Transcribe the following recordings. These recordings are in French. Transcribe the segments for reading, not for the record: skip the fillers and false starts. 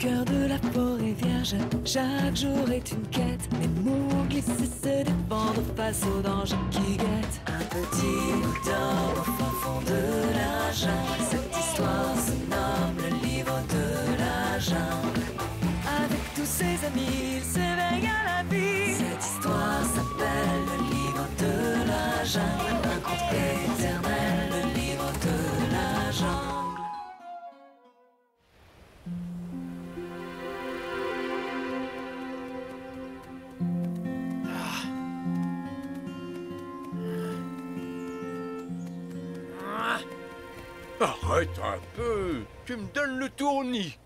cœur de la forêt vierge, chaque jour est une quête. Les mots glissés se défendre face aux dangers qui guettent. Un petit bout d'or au fin fond de la jungle. Cette histoire se nomme le livre de la jungle. Avec tous ses amis, il s'éveille à la vie. Cette histoire s'appelle le livre de la jungle. Un conte éternel, le livre de la jungle. Arrête un peu, tu me donnes le tournis.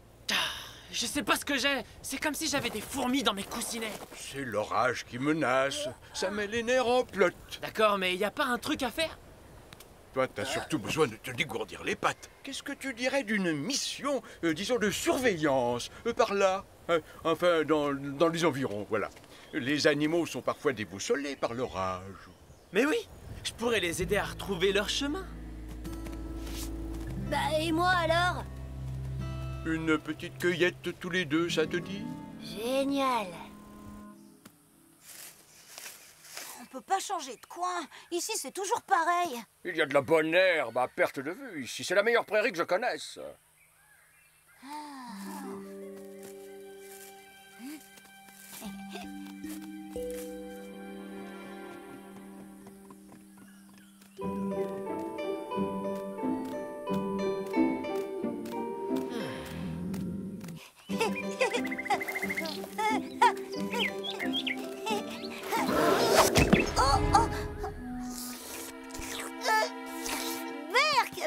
Je sais pas ce que j'ai. C'est comme si j'avais des fourmis dans mes coussinets. C'est l'orage qui menace, ça met les nerfs en plot. D'accord, mais y a pas un truc à faire? Toi, t'as surtout besoin de te dégourdir les pattes. Qu'est-ce que tu dirais d'une mission, disons de surveillance, par là enfin, dans les environs, voilà. Les animaux sont parfois déboussolés par l'orage. Mais oui, je pourrais les aider à retrouver leur chemin. Bah et moi alors? Une petite cueillette tous les deux, ça te dit? Génial. On peut pas changer de coin. Ici, c'est toujours pareil. Il y a de la bonne herbe à perte de vue ici. C'est la meilleure prairie que je connaisse.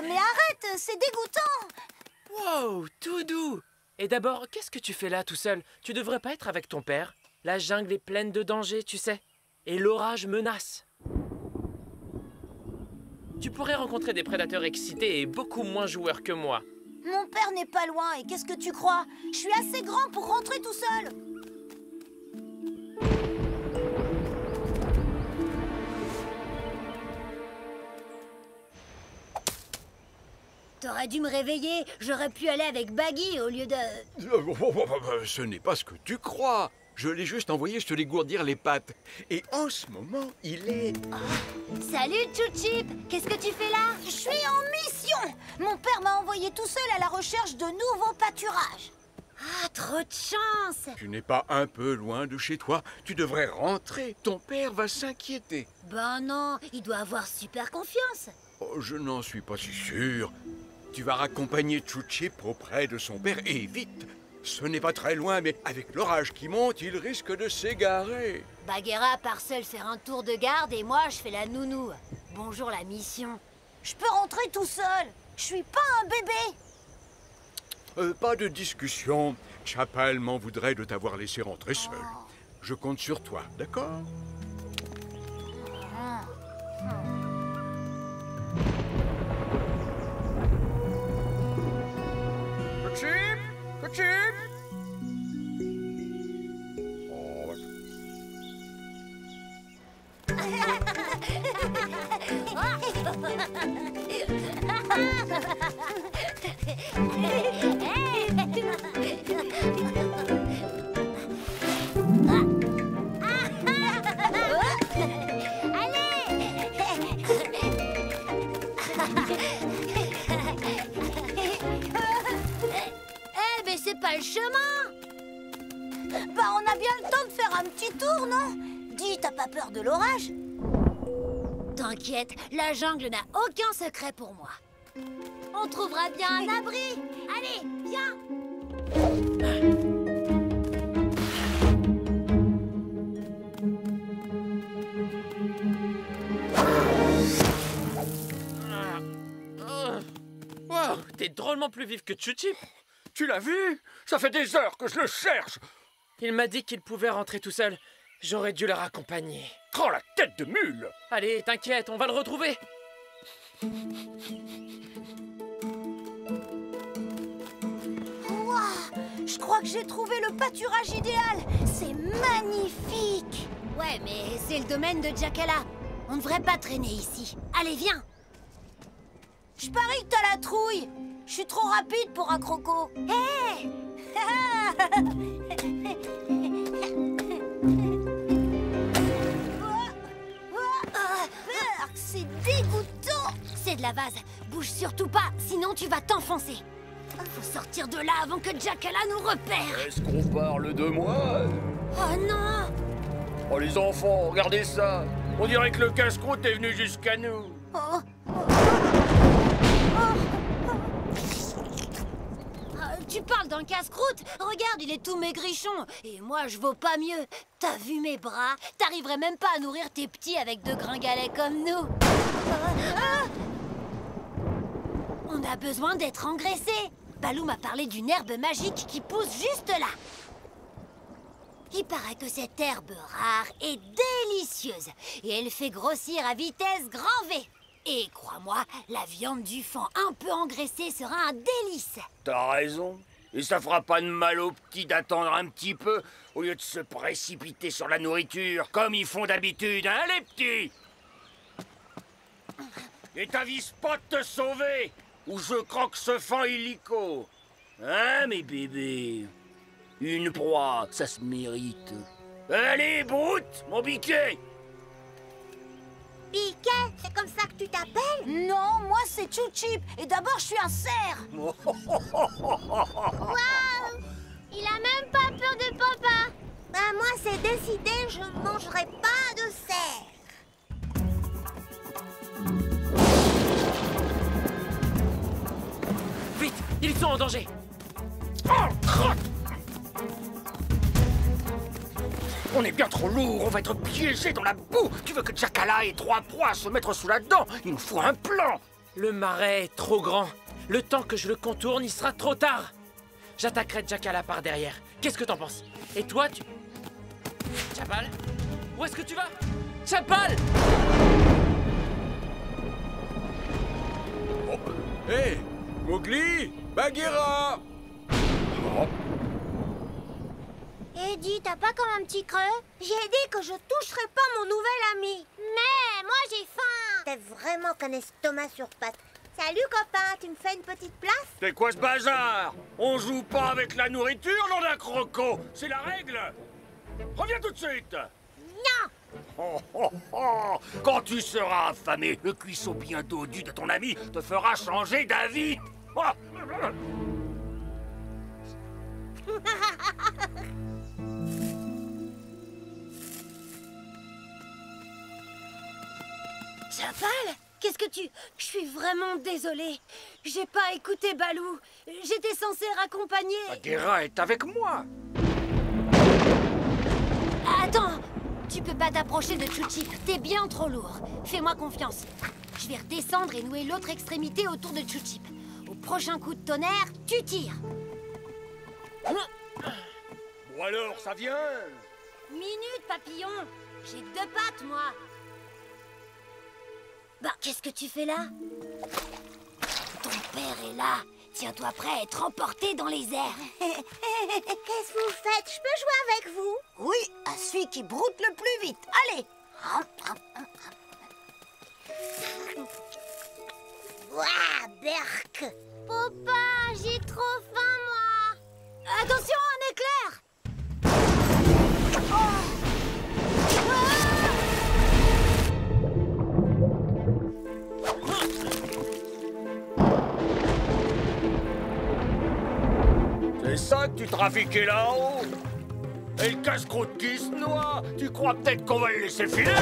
Mais arrête, c'est dégoûtant. Wow, tout doux. Et d'abord, qu'est-ce que tu fais là tout seul? Tu devrais pas être avec ton père. La jungle est pleine de dangers, tu sais. Et l'orage menace. Tu pourrais rencontrer des prédateurs excités et beaucoup moins joueurs que moi. Mon père n'est pas loin et qu'est-ce que tu crois? Je suis assez grand pour rentrer tout seul. T'aurais dû me réveiller, j'aurais pu aller avec Baggy au lieu de... Ce n'est pas ce que tu crois. Je l'ai juste envoyé se dégourdir les pattes. Et en ce moment, il est... Salut Chouchip, qu'est-ce que tu fais là? Je suis en mission. Mon père m'a envoyé tout seul à la recherche de nouveaux pâturages. Ah, trop de chance. Tu n'es pas un peu loin de chez toi. Tu devrais rentrer. Ton père va s'inquiéter. Ben non, il doit avoir super confiance. Oh, je n'en suis pas si sûr. Tu vas raccompagner Chouchip auprès de son père et vite. Ce n'est pas très loin, mais avec l'orage qui monte, il risque de s'égarer. Bagheera part seul faire un tour de garde et moi, je fais la nounou. Bonjour la mission. Je peux rentrer tout seul. Je suis pas un bébé. Pas de discussion. Chapal m'en voudrait de t'avoir laissé rentrer seul. Je compte sur toi, d'accord? Chip! Chip! Oh. Mais c'est pas le chemin. Bah on a bien le temps de faire un petit tour, non? Dis, t'as pas peur de l'orage? T'inquiète, la jungle n'a aucun secret pour moi. On trouvera bien un abri. Allez, viens. Wow, t'es drôlement plus vif que Chouchip. Tu l'as vu? Ça fait des heures que je le cherche. Il m'a dit qu'il pouvait rentrer tout seul. J'aurais dû le raccompagner. Oh, la tête de mule! Allez, t'inquiète, on va le retrouver. Waouh, je crois que j'ai trouvé le pâturage idéal. C'est magnifique. Ouais, mais c'est le domaine de Jackala. On ne devrait pas traîner ici. Allez, viens. Je parie que t'as la trouille. Je suis trop rapide pour un croco. Hé C'est dégoûtant. C'est de la vase. Bouge surtout pas, sinon tu vas t'enfoncer. Faut sortir de là avant que Jackala nous repère. Est-ce qu'on parle de moi? Oh non! Oh les enfants, regardez ça. On dirait que le casse-croûte est venu jusqu'à nous. Tu parles d'un casse-croûte? Regarde, il est tout maigrichon. Et moi, je vaux pas mieux. T'as vu mes bras? T'arriverais même pas à nourrir tes petits avec de gringalets comme nous. On a besoin d'être engraissé. Balou m'a parlé d'une herbe magique qui pousse juste là. Il paraît que cette herbe rare est délicieuse. Et elle fait grossir à vitesse grand V. Et crois-moi, la viande du fan un peu engraissée sera un délice. T'as raison. Et ça fera pas de mal aux petits d'attendre un petit peu au lieu de se précipiter sur la nourriture, comme ils font d'habitude, hein, les petits? Et t'avises pas de te sauver, ou je croque ce fan illico. Hein, mes bébés? Une proie, ça se mérite. Allez, Brute, mon biquet! Piquet, c'est comme ça que tu t'appelles? Non, moi c'est Chou-Chip. Et d'abord, je suis un cerf. Waouh! Il a même pas peur de papa. Bah, moi c'est décidé, je ne mangerai pas de cerf. Vite, ils sont en danger. On est bien trop lourd, on va être piégé dans la boue. Tu veux que Jackala ait 3 proies à se mettre sous la dent? Il nous faut un plan. Le marais est trop grand. Le temps que je le contourne, il sera trop tard. J'attaquerai Jackala par derrière. Qu'est-ce que t'en penses? Et toi, tu... Chapal? Où est-ce que tu vas? Chapal! Hé, Mowgli, Bagheera! Eddie, t'as pas comme un petit creux? J'ai dit que je toucherais pas mon nouvel ami. Mais moi j'ai faim. T'as vraiment qu'un estomac sur pattes. Salut copain, tu me fais une petite place? C'est quoi ce bazar? On joue pas avec la nourriture, nom d'un croco. C'est la règle. Reviens tout de suite. Non. Quand tu seras affamé, le cuisseau bien dodu de ton ami te fera changer d'avis. Chapal? Qu'est-ce que tu... Je suis vraiment désolée. J'ai pas écouté Balou. J'étais censée raccompagner... Bagheera est avec moi. Attends! Tu peux pas t'approcher de Chou-Chip. T'es bien trop lourd. Fais-moi confiance. Je vais redescendre et nouer l'autre extrémité autour de Chou-Chip. Au prochain coup de tonnerre, tu tires. Ou alors, ça vient. Minute, papillon. J'ai 2 pattes, moi. Bah, qu'est-ce que tu fais là? Ton père est là. Tiens-toi prêt à être emporté dans les airs. Qu'est-ce que vous faites? Je peux jouer avec vous? Oui, à celui qui broute le plus vite. Allez. Ouah, berk. Papa, j'ai trop faim, moi. Attention, un éclair. C'est ça que tu trafiquais là-haut? Et le casse-croûte qui se noie? Tu crois peut-être qu'on va le laisser filer?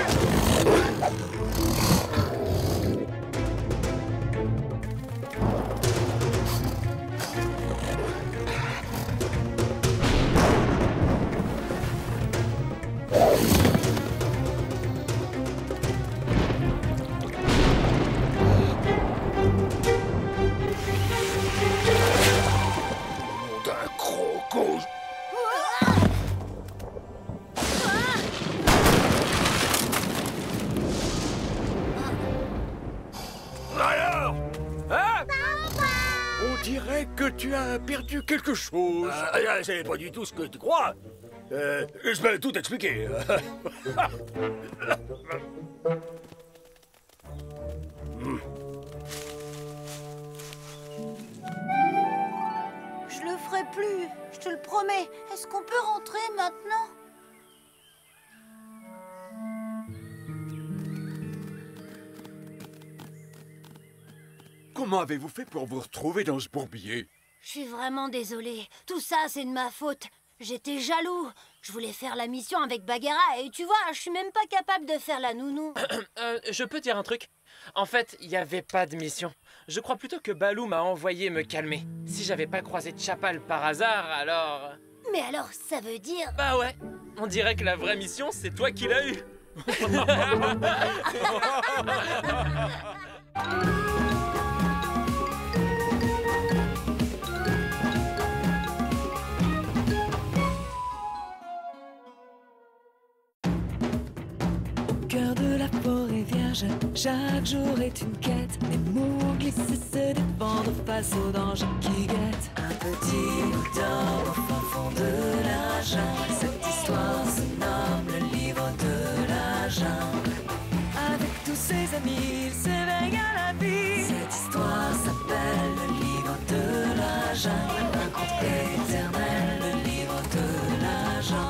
D'un croco. Alors? Hein? On dirait que tu as perdu quelque chose. C'est pas du tout ce que tu crois. Je vais tout expliquer. Je le ferai plus, je te le promets. Est-ce qu'on peut rentrer maintenant? Comment avez-vous fait pour vous retrouver dans ce bourbier? Je suis vraiment désolée. Tout ça, c'est de ma faute. J'étais jaloux. Je voulais faire la mission avec Bagheera et tu vois, je suis même pas capable de faire la nounou. Je peux dire un truc? En fait, il n'y avait pas de mission. Je crois plutôt que Baloo m'a envoyé me calmer. Si j'avais pas croisé Chapal par hasard, alors... Mais alors, ça veut dire... Bah ouais, on dirait que la vraie mission, c'est toi qui l'as eue. Cœur de la forêt vierge, chaque jour est une quête. Et Mowgli sait se défendre face aux dangers qui guettent. Un petit bout d'or au fin fond de la jungle. Cette histoire se nomme le livre de la jungle. Avec tous ses amis, il s'éveille à la vie. Cette histoire s'appelle le livre de la jungle. Un conte éternel, le livre de la jungle.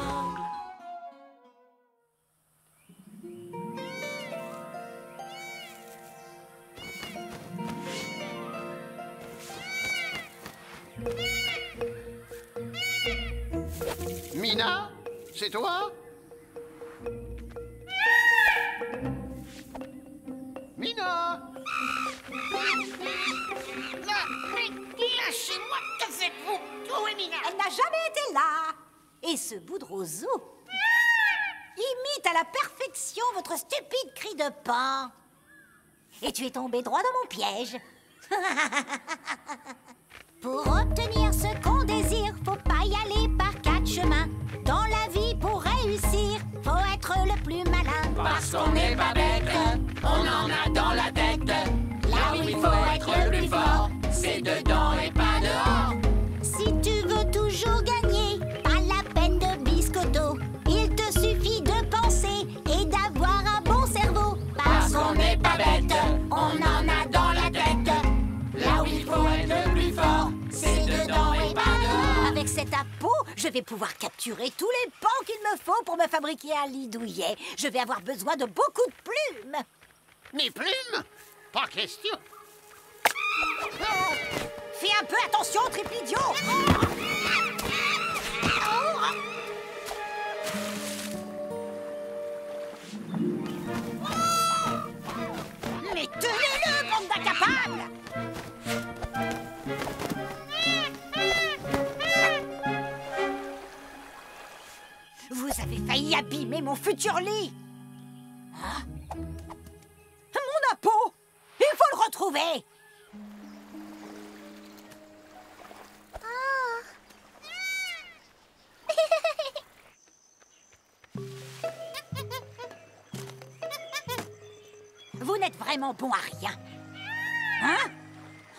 Mina, c'est toi? Mina! Lâchez-moi, que faites-vous? Où est Mina? Elle n'a jamais été là. Et ce bout de roseau imite à la perfection votre stupide cri de pain. Et tu es tombé droit dans mon piège. Pour obtenir ce qu'on désire, faut pas y aller par quatre chemins. Dans la vie, pour réussir, faut être le plus malin. Parce qu'on n'est pas bête, on en a dans la tête. Là où il faut être le plus fort, c'est dedans et pas dehors. Si tu veux toujours gagner, pas la peine de biscotto. Il te suffit de penser et d'avoir un bon cerveau. Parce qu'on n'est pas bête, on en a dans la tête. Là où il faut être le plus fort, c'est dedans et pas dehors. Avec cet appeau, je vais pouvoir capturer tous les pans qu'il me faut pour me fabriquer un lit douillet. Je vais avoir besoin de beaucoup de plumes. Mes plumes? Pas question. Fais un peu attention, triple idiot. Mais tenez-le, bande d'incapables! Vous avez failli abîmer mon futur lit. Hein? Mon appeau! Il faut le retrouver! Vous n'êtes vraiment bon à rien. Hein?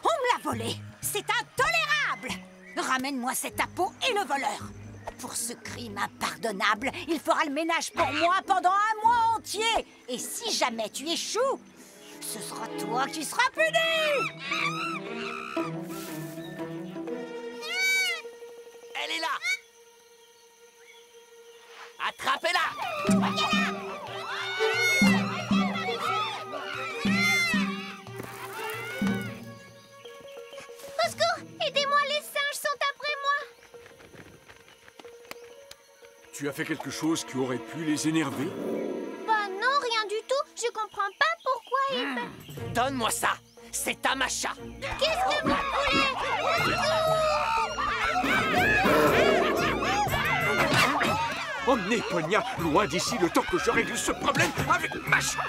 On me l'a volé. C'est intolérable. Ramène-moi cet appeau et le voleur. Pour ce crime impardonnable, il fera le ménage pour moi pendant un mois entier. Et si jamais tu échoues, ce sera toi qui seras puni. Elle est là. Attrapez-la. Au secours, aidez-moi, les singes sont après moi. Tu as fait quelque chose qui aurait pu les énerver? Bah non, rien du tout. Je comprends pas pourquoi ils... Donne-moi ça. C'est Tamacha. Qu'est-ce que vous voulez? Emmenez Ponia loin d'ici le temps que je règle ce problème avec Macha.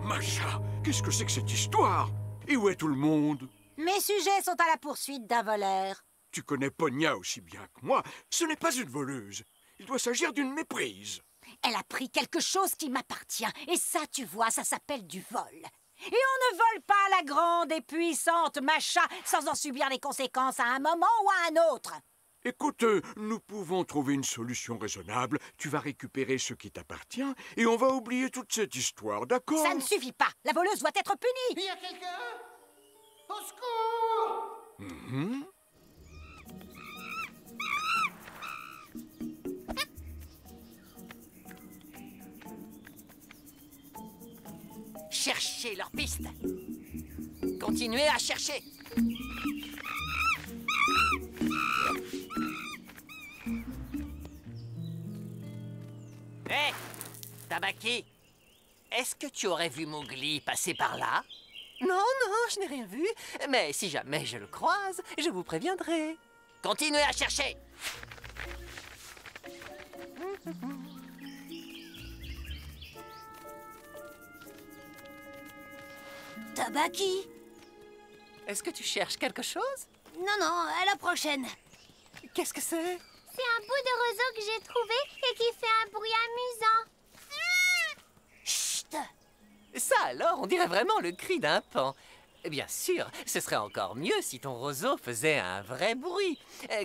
Macha, qu'est-ce que c'est que cette histoire? Et où est tout le monde? Mes sujets sont à la poursuite d'un voleur. Tu connais Ponia aussi bien que moi. Ce n'est pas une voleuse. Il doit s'agir d'une méprise. Elle a pris quelque chose qui m'appartient. Et ça, tu vois, ça s'appelle du vol. Et on ne vole pas la grande et puissante Masha sans en subir les conséquences à un moment ou à un autre. Écoute, nous pouvons trouver une solution raisonnable. Tu vas récupérer ce qui t'appartient et on va oublier toute cette histoire, d'accord? Ça ne suffit pas. La voleuse doit être punie. Il y a quelqu'un? Au secours! Cherchez leurs pistes. Continuez à chercher. Hé, Tabaki, est-ce que tu aurais vu Mowgli passer par là? Non, non, je n'ai rien vu. Mais si jamais je le croise, je vous préviendrai. Continuez à chercher. Tabaki? Est-ce que tu cherches quelque chose? Non, non, à la prochaine. Qu'est-ce que c'est? C'est un bout de roseau que j'ai trouvé et qui fait un bruit amusant. Chut! Ça alors, on dirait vraiment le cri d'un paon. Bien sûr, ce serait encore mieux si ton roseau faisait un vrai bruit.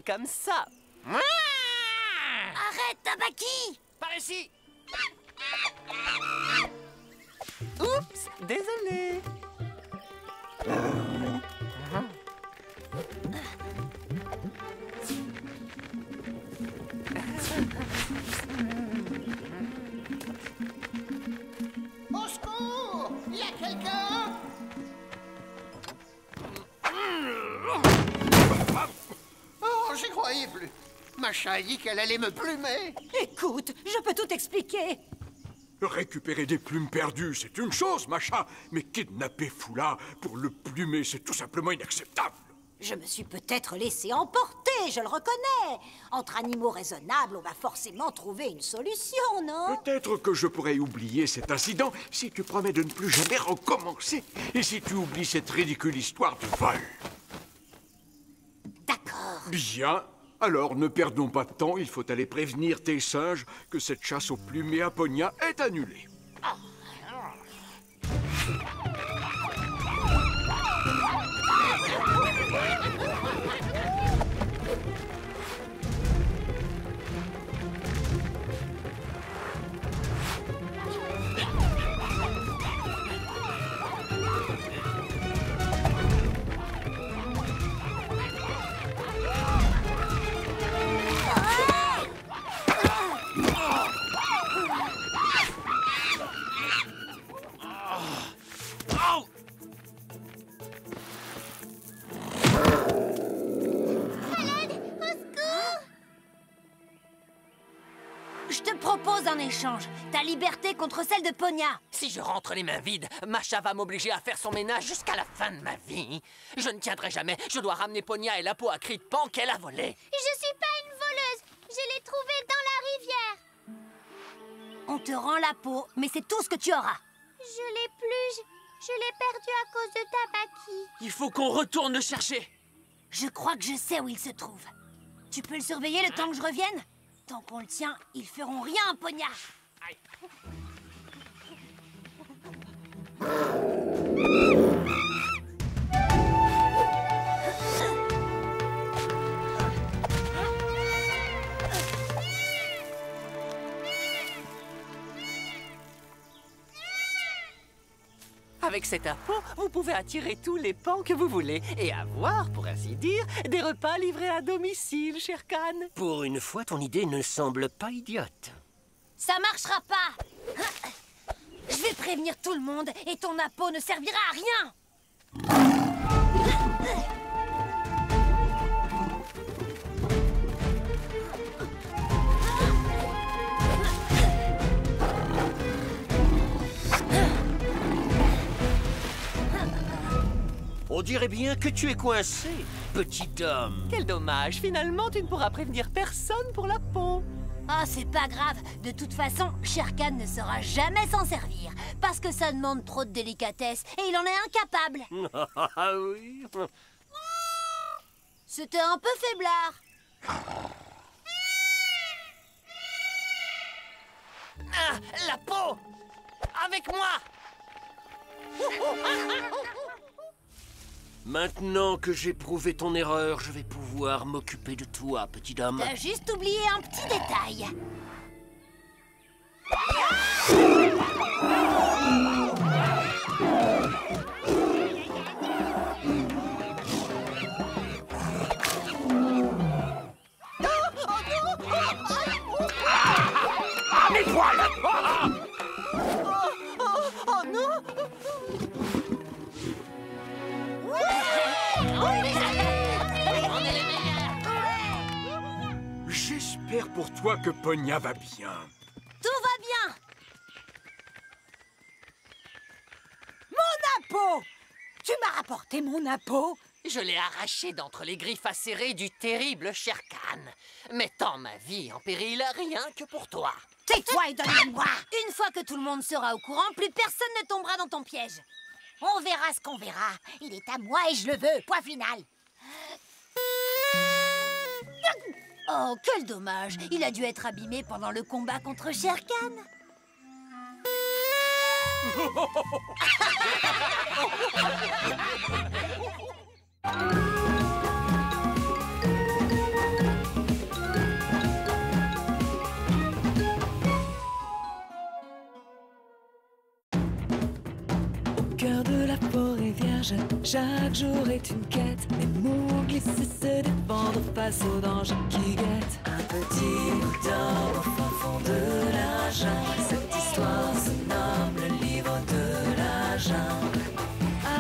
Comme ça. Arrête, Tabaki! Par ici. Oups, désolé. Au secours! Il y a quelqu'un? Oh, j'y croyais plus. Masha a dit qu'elle allait me plumer. Écoute, je peux tout expliquer. Récupérer des plumes perdues, c'est une chose, Masha. Mais kidnapper Fula pour le plumer, c'est tout simplement inacceptable. Je me suis peut-être laissé emporter, je le reconnais. Entre animaux raisonnables, on va forcément trouver une solution, non? Peut-être que je pourrais oublier cet incident si tu promets de ne plus jamais recommencer. Et si tu oublies cette ridicule histoire de vol. D'accord. Bien. Alors, ne perdons pas de temps, il faut aller prévenir tes singes que cette chasse au plumet à Ponia est annulée. Je te propose un échange. Ta liberté contre celle de Ponia. Si je rentre les mains vides, Masha va m'obliger à faire son ménage jusqu'à la fin de ma vie. Je ne tiendrai jamais. Je dois ramener Ponia et la peau à cri de pan qu'elle a volée. Je suis pas une voleuse. Je l'ai trouvée dans la rivière. On te rend la peau, mais c'est tout ce que tu auras. Je l'ai plus. Je l'ai perdue à cause de Tabaki. Il faut qu'on retourne le chercher. Je crois que je sais où il se trouve. Tu peux le surveiller le temps que je revienne? Tant qu'on le tient, ils feront rien, Ponia. Avec cet impôt, vous pouvez attirer tous les pans que vous voulez et avoir, pour ainsi dire, des repas livrés à domicile, Shere Khan. Pour une fois, ton idée ne semble pas idiote. Ça marchera pas. Je vais prévenir tout le monde et ton appôt ne servira à rien. On dirait bien que tu es coincé, petit homme. Quel dommage, finalement tu ne pourras prévenir personne pour la peau. Oh, Ah, c'est pas grave. De toute façon, Shere Khan ne saura jamais s'en servir. Parce que ça demande trop de délicatesse et il en est incapable. Ah oui. C'était un peu faiblard. Ah, la peau! Avec moi! Maintenant que j'ai prouvé ton erreur, je vais pouvoir m'occuper de toi, petit homme. T'as juste oublié un petit détail. Ah, mes poils! Oh non! J'espère pour toi que Ponia va bien. Tout va bien. Mon impôt! Tu m'as rapporté mon impôt? Je l'ai arraché d'entre les griffes acérées du terrible Shere Khan, mettant ma vie en péril rien que pour toi. Tais-toi et donne-le-moi! Une fois que tout le monde sera au courant, plus personne ne tombera dans ton piège. On verra ce qu'on verra. Il est à moi et je le veux. Point final. Oh, quel dommage. Il a dû être abîmé pendant le combat contre Shere Khan. Au cœur de la forêt vierge, chaque jour est une quête. Mais Mowgli sait se défendre face aux dangers qui guettent. Un petit bout d'or au fin fond de la jungle. Cette histoire se nomme le livre de la jungle.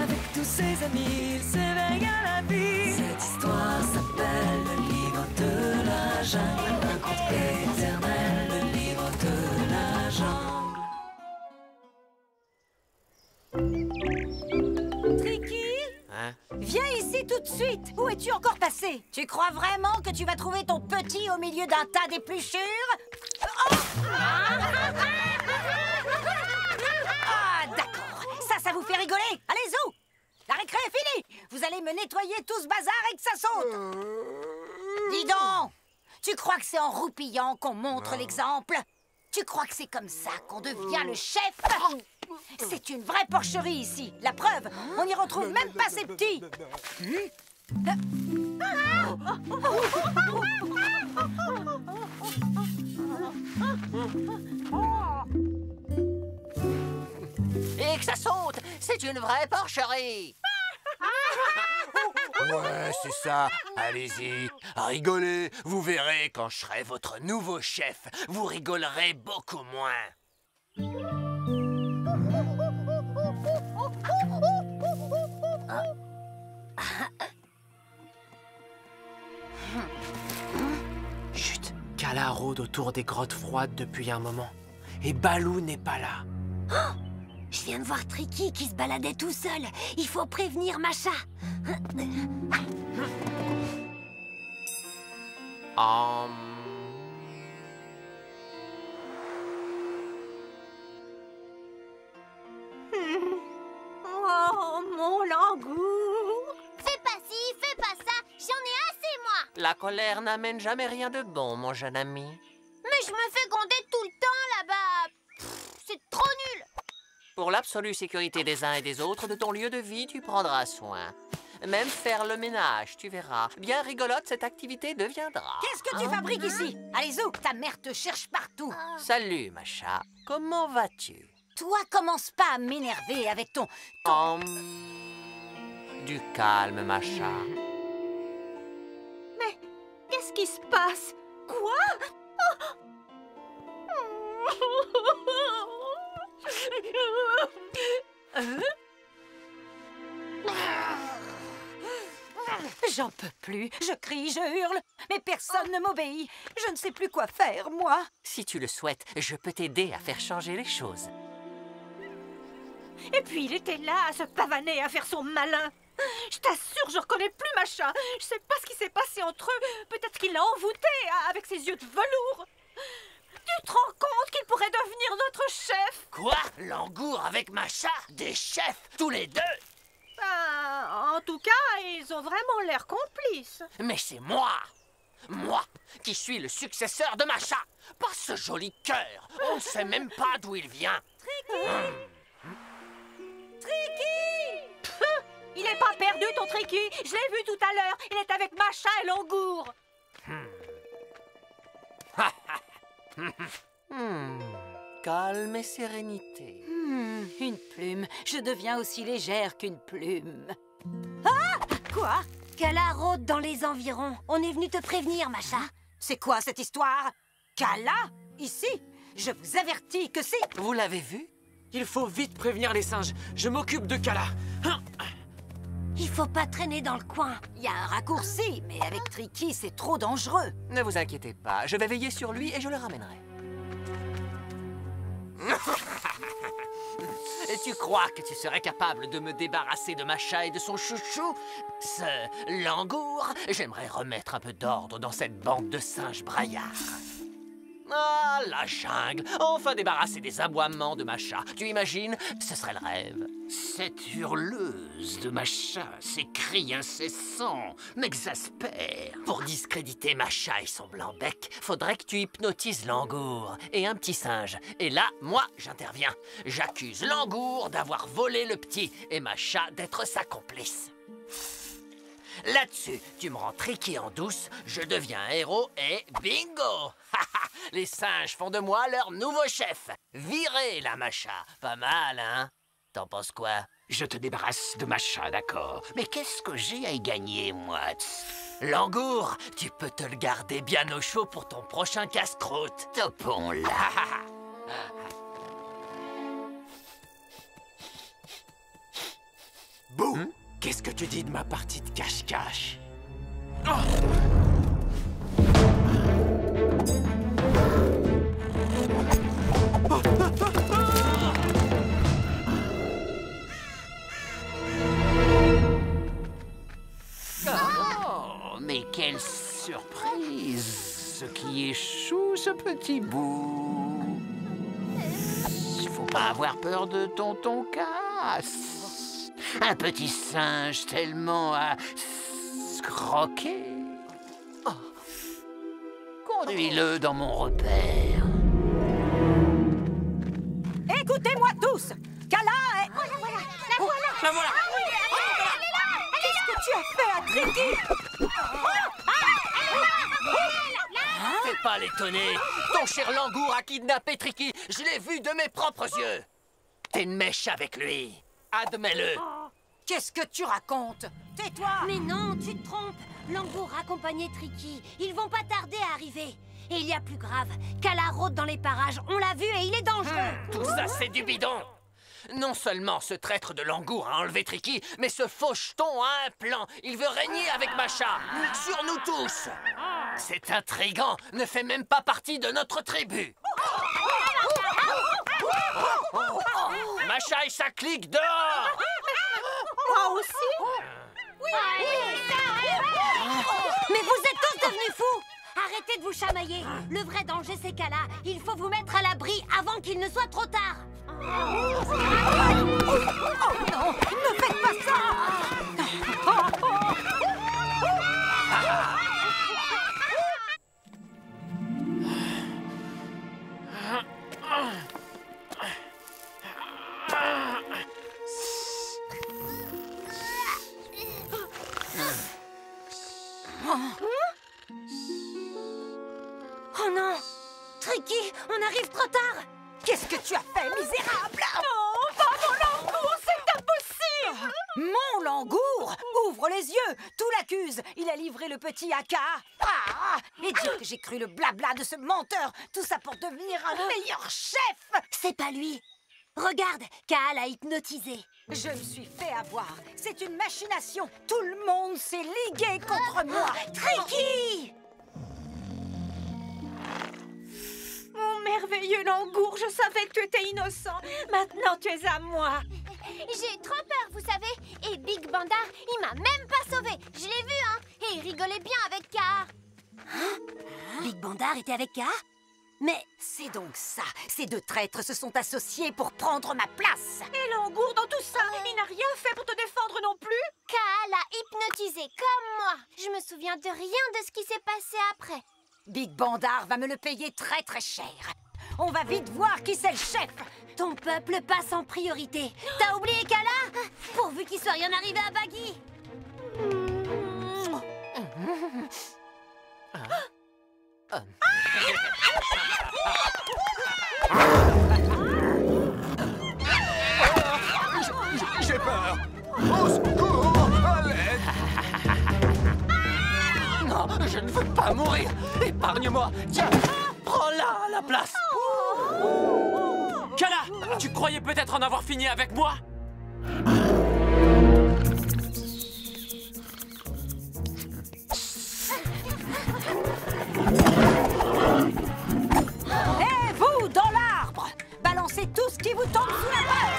Avec tous ses amis, il s'éveille à la vie. Cette histoire s'appelle le livre de la jungle. Un conte éternel, le livre de la jungle. Tricky, Hein? viens ici tout de suite. Où es-tu encore passé? Tu crois vraiment que tu vas trouver ton petit au milieu d'un tas d'épluchures? Oh! Ah, d'accord. Ça vous fait rigoler. Allez, zou! La récré est finie. Vous allez me nettoyer tout ce bazar et que ça saute. Dis donc, tu crois que c'est en roupillant qu'on montre l'exemple? Tu crois que c'est comme ça qu'on devient le chef? C'est une vraie porcherie ici. La preuve, on n'y retrouve même pas ces petits. Et que ça saute! C'est une vraie porcherie! Ouais, c'est ça. Allez-y, rigolez. Vous verrez, quand je serai votre nouveau chef, vous rigolerez beaucoup moins. Chut, Kala rôde autour des grottes froides depuis un moment. Et Baloo n'est pas là. Je viens de voir Tricky qui se baladait tout seul. Il faut prévenir Masha. Oh, mon langour. Fais pas ci, fais pas ça, j'en ai assez, moi. La colère n'amène jamais rien de bon, mon jeune ami. Mais je me fais gronder tout le temps, là-bas. C'est trop nul. Pour l'absolue sécurité des uns et des autres de ton lieu de vie, tu prendras soin. Même faire le ménage, tu verras. Bien rigolote, cette activité deviendra. Qu'est-ce que tu fabriques ici? Allez, zou, ta mère te cherche partout. Salut, Masha. Comment vas-tu? Toi, commence pas à m'énerver avec ton... Du calme, Masha. Mais qu'est-ce qui se passe? Quoi? J'en peux plus. Je crie, je hurle, mais personne ne m'obéit. Je ne sais plus quoi faire, moi. Si tu le souhaites, je peux t'aider à faire changer les choses. Et puis il était là à se pavaner, à faire son malin. Je t'assure, je reconnais plus Masha. Je sais pas ce qui s'est passé entre eux. Peut-être qu'il l'a envoûté avec ses yeux de velours. Tu te rends compte qu'il pourrait devenir notre chef? Quoi? Langour avec Masha? Des chefs, tous les deux? En tout cas, ils ont vraiment l'air complices. Mais c'est moi! Moi, qui suis le successeur de Masha! Pas ce joli cœur! On ne sait même pas d'où il vient! Tricky! Il est pas perdu, ton Tricky. Je l'ai vu tout à l'heure. Il est avec Masha et Langour. Calme et sérénité. Une plume. Je deviens aussi légère qu'une plume. Ah! Quoi? Kala rôde dans les environs. On est venu te prévenir, Masha. C'est quoi cette histoire? Kala? Ici? Je vous avertis que si... Vous l'avez vu? Il faut vite prévenir les singes. Je m'occupe de Kala. Il faut pas traîner dans le coin. Il y a un raccourci, mais avec Tricky, c'est trop dangereux. Ne vous inquiétez pas, je vais veiller sur lui et je le ramènerai. Et tu crois que tu serais capable de me débarrasser de Masha et de son chouchou? Ce Langour, j'aimerais remettre un peu d'ordre dans cette bande de singes braillards. Ah, la jungle! Enfin débarrasser des aboiements de Masha. Tu imagines? Ce serait le rêve. Cette hurleuse de Masha, ces cris incessants, m'exaspèrent. Pour discréditer Masha et son blanc bec, faudrait que tu hypnotises Langour et un petit singe. Et là, moi, j'interviens. J'accuse Langour d'avoir volé le petit et Masha d'être sa complice. Là-dessus, tu me rends Tricky en douce, je deviens un héros et bingo! Les singes font de moi leur nouveau chef. Virez la Masha. Pas mal, hein? T'en penses quoi? Je te débarrasse de Masha, d'accord. Mais qu'est-ce que j'ai à y gagner, moi? Langour, tu peux te le garder bien au chaud pour ton prochain casse-croûte. Topons-la. Bouh! Qu'est-ce que tu dis de ma partie de cache-cache? Oh, mais quelle surprise! Ce qui échoue, ce petit bout. Faut pas avoir peur de tonton Casse. Un petit singe tellement à croquer. Oh. Conduis-le dans mon repère. Écoutez-moi tous! Kala est... La voilà! Qu'est-ce que tu as fait à Tricky? Fais pas l'étonner. Ton cher Langour a kidnappé Tricky. Je l'ai vu de mes propres yeux. T'es une mèche avec lui. Admets-le. Qu'est-ce que tu racontes? Tais-toi! Mais non, tu te trompes. Langour accompagnait Tricky. Ils vont pas tarder à arriver. Et il y a plus grave. Kala rôde dans les parages. On l'a vu et il est dangereux. Tout ça, c'est du bidon. Non seulement ce traître de Langour a enlevé Tricky, mais ce faucheton a un plan. Il veut régner avec Masha, sur nous tous. C'est intriguant, ne fait même pas partie de notre tribu. Masha et sa clique dehors. Moi aussi? Oui. Mais vous êtes tous devenus fous. Arrêtez de vous chamailler. Le vrai danger, c'est Kala. Il faut vous mettre à l'abri avant qu'il ne soit trop tard. Oh non, ne faites pas ça! Oh non! Tricky, on arrive trop tard! Qu'est-ce que tu as fait, misérable? Non, pas mon Langour, c'est impossible! Mon Langour! Ouvre les yeux! Tout l'accuse! Il a livré le petit à Ka! Ah! Et dire que j'ai cru le blabla de ce menteur! Tout ça pour devenir un meilleur chef! C'est pas lui. Regarde, Ka l'a hypnotisé. Je me suis fait avoir. C'est une machination. Tout le monde s'est ligué contre moi. Tricky! Mon merveilleux Langour, je savais que tu étais innocent. Maintenant, tu es à moi. J'ai trop peur, vous savez. Et Big Bandar, il m'a même pas sauvé. Je l'ai vu, hein. Et il rigolait bien avec Car. Big Bandar était avec Ka? Mais c'est donc ça. Ces deux traîtres se sont associés pour prendre ma place. Et Langour dans tout ça, il n'a rien fait pour te défendre non plus. Kaa l'a hypnotisé comme moi. Je me souviens de rien de ce qui s'est passé après. Big Bandar va me le payer très très cher. On va vite voir qui c'est le chef. Ton peuple passe en priorité. T'as oublié Kala? Pourvu qu'il soit rien arrivé à Baggy. J'ai peur. Au secours, à l'aide. Non, je ne veux pas mourir. Épargne-moi. Tiens, prends-la à la place. Kala, tu croyais peut-être en avoir fini avec moi? Hé, vous, dans l'arbre! Balancez tout ce qui vous tombe sous la main!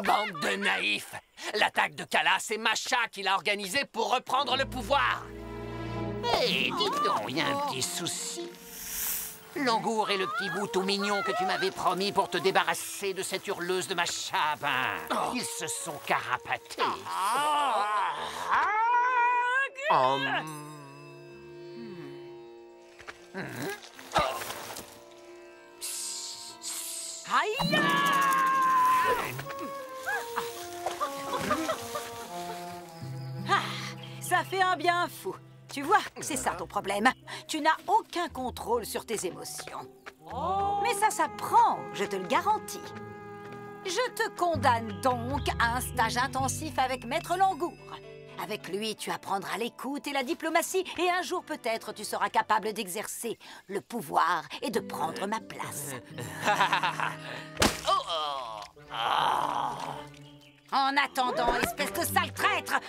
Bande de naïfs. L'attaque de Kala, c'est Masha qui l'a organisée pour reprendre le pouvoir. Hé, dis donc, il y a un petit souci. Langour et le petit bout tout mignon que tu m'avais promis pour te débarrasser de cette hurleuse de Masha, ils se sont carapatés. Aïe! Ah, ça fait un bien fou. Tu vois, c'est ça ton problème. Tu n'as aucun contrôle sur tes émotions. Mais ça s'apprend, je te le garantis. Je te condamne donc à un stage intensif avec Maître Langour. Avec lui, tu apprendras l'écoute et la diplomatie, et un jour peut-être tu seras capable d'exercer le pouvoir et de prendre ma place. En attendant, espèce de sale traître,